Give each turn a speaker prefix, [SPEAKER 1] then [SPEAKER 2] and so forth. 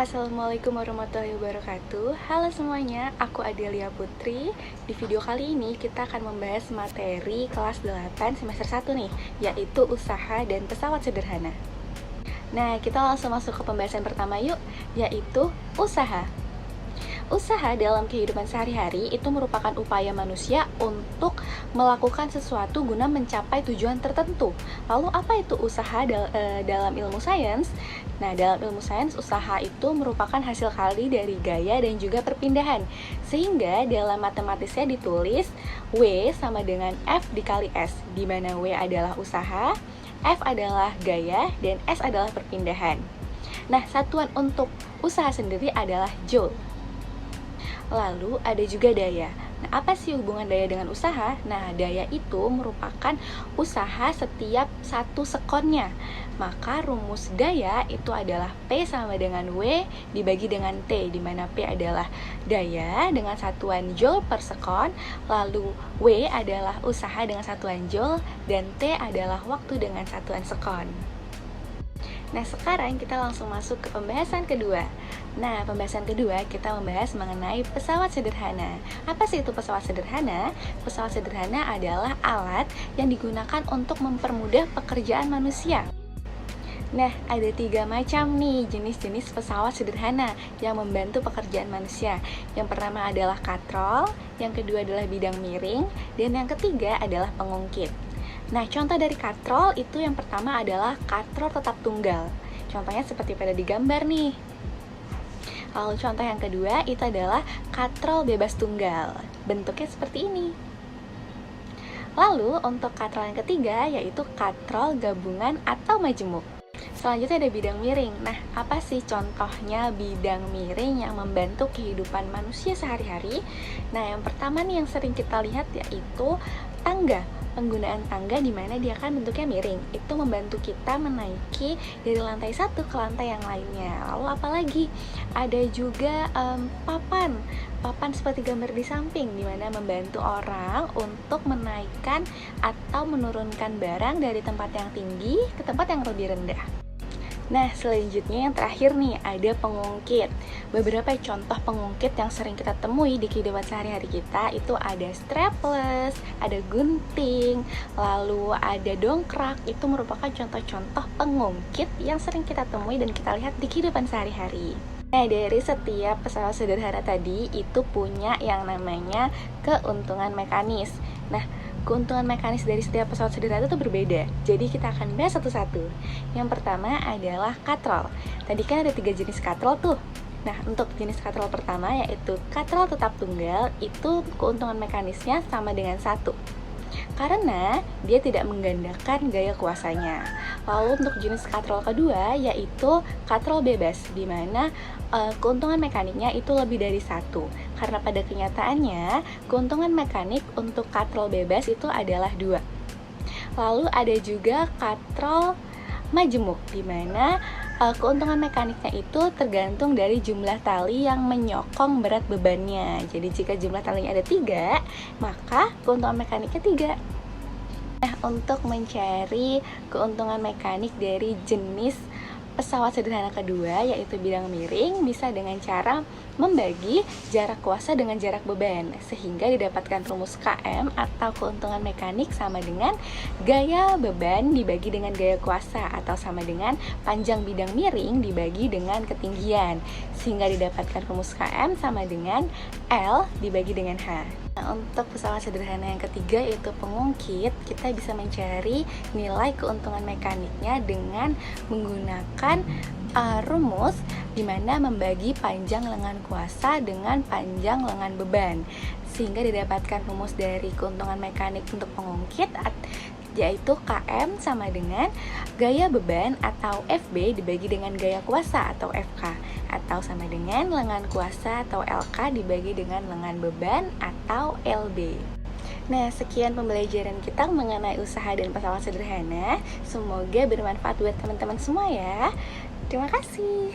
[SPEAKER 1] Assalamualaikum warahmatullahi wabarakatuh. Halo semuanya, aku Adelia Putri. Di video kali ini kita akan membahas materi kelas 8 semester 1 nih, yaitu usaha dan pesawat sederhana. Nah, kita langsung masuk ke pembahasan pertama yuk, yaitu usaha. Usaha dalam kehidupan sehari-hari itu merupakan upaya manusia untuk melakukan sesuatu guna mencapai tujuan tertentu. Lalu apa itu usaha dalam ilmu sains? Nah, dalam ilmu sains, usaha itu merupakan hasil kali dari gaya dan juga perpindahan. Sehingga dalam matematisnya ditulis W sama dengan F dikali S, di mana W adalah usaha, F adalah gaya, dan S adalah perpindahan. Nah, satuan untuk usaha sendiri adalah Joule. Lalu ada juga daya. Nah, apa sih hubungan daya dengan usaha? Nah, daya itu merupakan usaha setiap satu sekonnya. Maka rumus daya itu adalah P sama dengan W dibagi dengan T, di mana P adalah daya dengan satuan Joule per sekon, lalu W adalah usaha dengan satuan Joule, dan T adalah waktu dengan satuan sekon. Nah, sekarang kita langsung masuk ke pembahasan kedua. Nah, pembahasan kedua kita membahas mengenai pesawat sederhana. Apa sih itu pesawat sederhana? Pesawat sederhana adalah alat yang digunakan untuk mempermudah pekerjaan manusia. Nah, ada 3 macam nih jenis-jenis pesawat sederhana yang membantu pekerjaan manusia. Yang pertama adalah katrol, yang kedua adalah bidang miring, dan yang ketiga adalah pengungkit. Nah, contoh dari katrol itu yang pertama adalah katrol tetap tunggal. Contohnya seperti pada di gambar nih. Lalu contoh yang kedua itu adalah katrol bebas tunggal. Bentuknya seperti ini. Lalu untuk katrol yang ketiga yaitu katrol gabungan atau majemuk. Selanjutnya ada bidang miring. Nah, apa sih contohnya bidang miring yang membantu kehidupan manusia sehari-hari? Nah, yang pertama nih yang sering kita lihat yaitu tangga. Penggunaan tangga di mana dia kan bentuknya miring. Itu membantu kita menaiki dari lantai satu ke lantai yang lainnya. Lalu apalagi? Ada juga papan seperti gambar di samping, di mana membantu orang untuk menaikkan atau menurunkan barang dari tempat yang tinggi ke tempat yang lebih rendah. Nah, selanjutnya yang terakhir nih, ada pengungkit. Beberapa contoh pengungkit yang sering kita temui di kehidupan sehari-hari kita itu ada strapless, ada gunting, lalu ada dongkrak. Itu merupakan contoh-contoh pengungkit yang sering kita temui dan kita lihat di kehidupan sehari-hari. Nah, dari setiap pesawat sederhana tadi itu punya yang namanya keuntungan mekanis. Nah, keuntungan mekanis dari setiap pesawat sederhana itu berbeda. Jadi kita akan bahas satu-satu. Yang pertama adalah katrol. Tadi kan ada 3 jenis katrol tuh. Nah, untuk jenis katrol pertama yaitu katrol tetap tunggal, itu keuntungan mekanisnya sama dengan 1. Karena dia tidak menggandakan gaya kuasanya. Lalu untuk jenis katrol kedua yaitu katrol bebas, di mana keuntungan mekaniknya itu lebih dari 1. Karena pada kenyataannya keuntungan mekanik untuk katrol bebas itu adalah 2. Lalu ada juga katrol majemuk, di mana keuntungan mekaniknya itu tergantung dari jumlah tali yang menyokong berat bebannya. Jadi jika jumlah talinya ada 3, maka keuntungan mekaniknya 3. Nah, untuk mencari keuntungan mekanik dari jenis pesawat sederhana kedua yaitu bidang miring, bisa dengan cara membagi jarak kuasa dengan jarak beban, sehingga didapatkan rumus KM atau keuntungan mekanik sama dengan gaya beban dibagi dengan gaya kuasa, atau sama dengan panjang bidang miring dibagi dengan ketinggian, sehingga didapatkan rumus KM sama dengan L dibagi dengan H. Nah, untuk pesawat sederhana yang ketiga yaitu pengungkit, kita bisa mencari nilai keuntungan mekaniknya dengan menggunakan rumus di mana membagi panjang lengan kuasa dengan panjang lengan beban, sehingga didapatkan rumus dari keuntungan mekanik untuk pengungkit yaitu KM sama dengan gaya beban atau FB dibagi dengan gaya kuasa atau FK, atau sama dengan lengan kuasa atau LK dibagi dengan lengan beban atau LB. Nah, sekian pembelajaran kita mengenai usaha dan pesawat sederhana. Semoga bermanfaat buat teman-teman semua ya. Terima kasih.